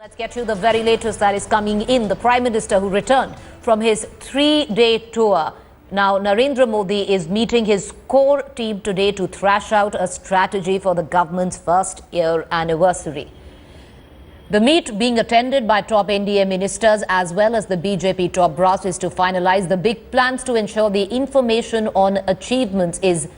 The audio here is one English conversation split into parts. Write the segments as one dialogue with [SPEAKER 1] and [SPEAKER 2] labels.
[SPEAKER 1] Let's get you the very latest that is coming in. The Prime Minister who returned from his 3-day tour. Now, Narendra Modi is meeting his core team today to thrash out a strategy for the government's first-year anniversary. The meet, being attended by top NDA ministers as well as the BJP top brass, is to finalize the big plans to ensure the information on achievements is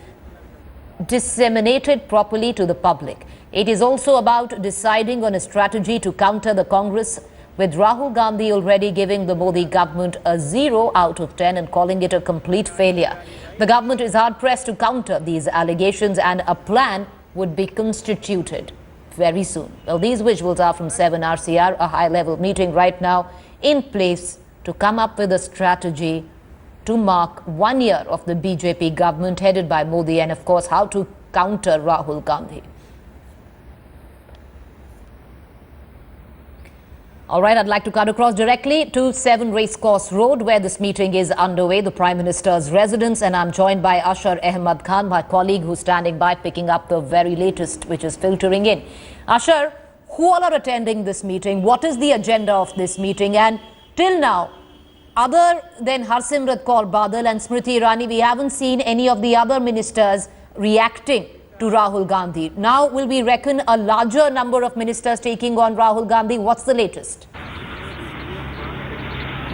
[SPEAKER 1] disseminated properly to the public. It is also about deciding on a strategy to counter the Congress, with Rahul Gandhi already giving the Modi government a 0 out of 10 and calling it a complete failure. The government is hard-pressed to counter these allegations, and a plan would be constituted very soon. Well, these visuals are from 7RCR, a high-level meeting right now in place to come up with a strategy to mark 1 year of the BJP government headed by Modi, and of course how to counter Rahul Gandhi. All right, I'd like to cut across directly to 7 Racecourse Road, where this meeting is underway, the Prime Minister's residence, and I'm joined by Ashar Ahmad Khan, my colleague, who's standing by picking up the very latest which is filtering in. Ashar, who all are attending this meeting? What is the agenda of this meeting? And till now, other than Harsimrat Kaur Badal and Smriti Irani, we haven't seen any of the other ministers reacting to Rahul Gandhi. Now, will we reckon a larger number of ministers taking on Rahul Gandhi? What's the latest?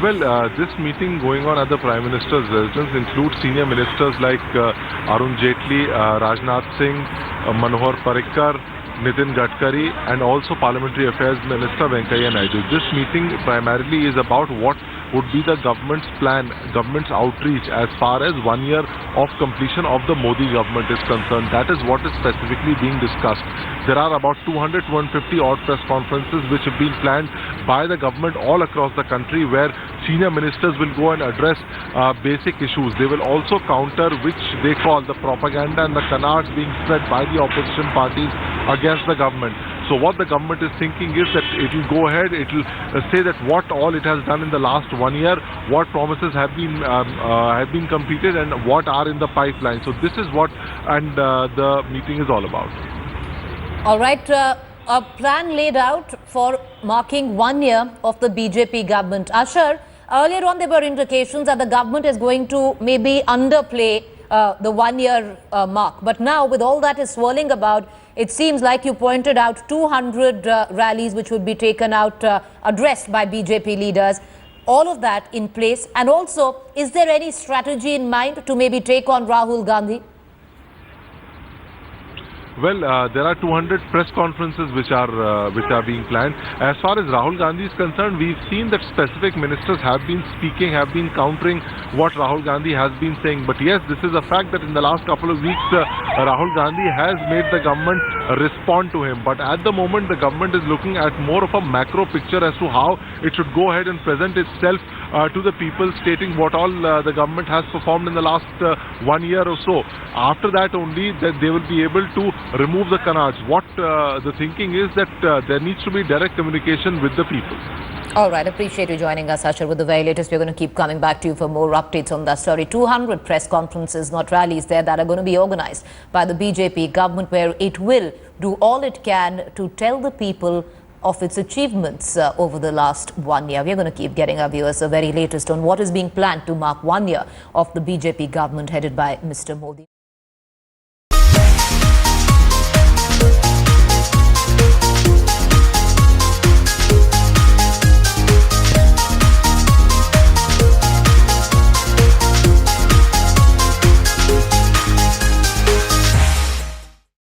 [SPEAKER 2] Well, this meeting going on at the Prime Minister's residence includes senior ministers like Arun Jaitley, Rajnath Singh, Manohar Parrikar, Nitin Gadkari, and also Parliamentary Affairs Minister Venkaiah Naidu. This meeting primarily is about what would be the government's plan, government's outreach as far as 1 year of completion of the Modi government is concerned. That is what is specifically being discussed. There are about 200 to 150 odd press conferences which have been planned by the government all across the country, where senior ministers will go and address basic issues. They will also counter which they call the propaganda and the canards being spread by the opposition parties against the government. So what the government is thinking is that it will go ahead, it will say that what all it has done in the last 1 year, what promises have been completed and what are in the pipeline. So this is what the meeting is all about.
[SPEAKER 1] All right, a plan laid out for marking 1 year of the BJP government. Ashar, earlier on there were indications that the government is going to maybe underplay the 1 year mark. But now, with all that is swirling about, it seems like you pointed out 200 rallies which would be taken out, addressed by BJP leaders. All of that in place. And also, is there any strategy in mind to maybe take on Rahul Gandhi?
[SPEAKER 2] Well, there are 200 press conferences which are being planned. As far as Rahul Gandhi is concerned, we've seen that specific ministers have been speaking, have been countering what Rahul Gandhi has been saying. But yes, this is a fact that in the last couple of weeks, Rahul Gandhi has made the government respond to him. But at the moment, the government is looking at more of a macro picture as to how it should go ahead and present itself to the people, stating what all the government has performed in the last 1 year or so. After that only, that they will be able to remove the canards. What the thinking is that there needs to be direct communication with the people.
[SPEAKER 1] All right, appreciate you joining us, Ashar, with the very latest. We're going to keep coming back to you for more updates on that story. 200 press conferences, not rallies, there that are going to be organized by the BJP government, where it will do all it can to tell the people of its achievements over the last 1 year. We're going to keep getting our viewers the very latest on what is being planned to mark 1 year of the BJP government headed by Mr. Modi.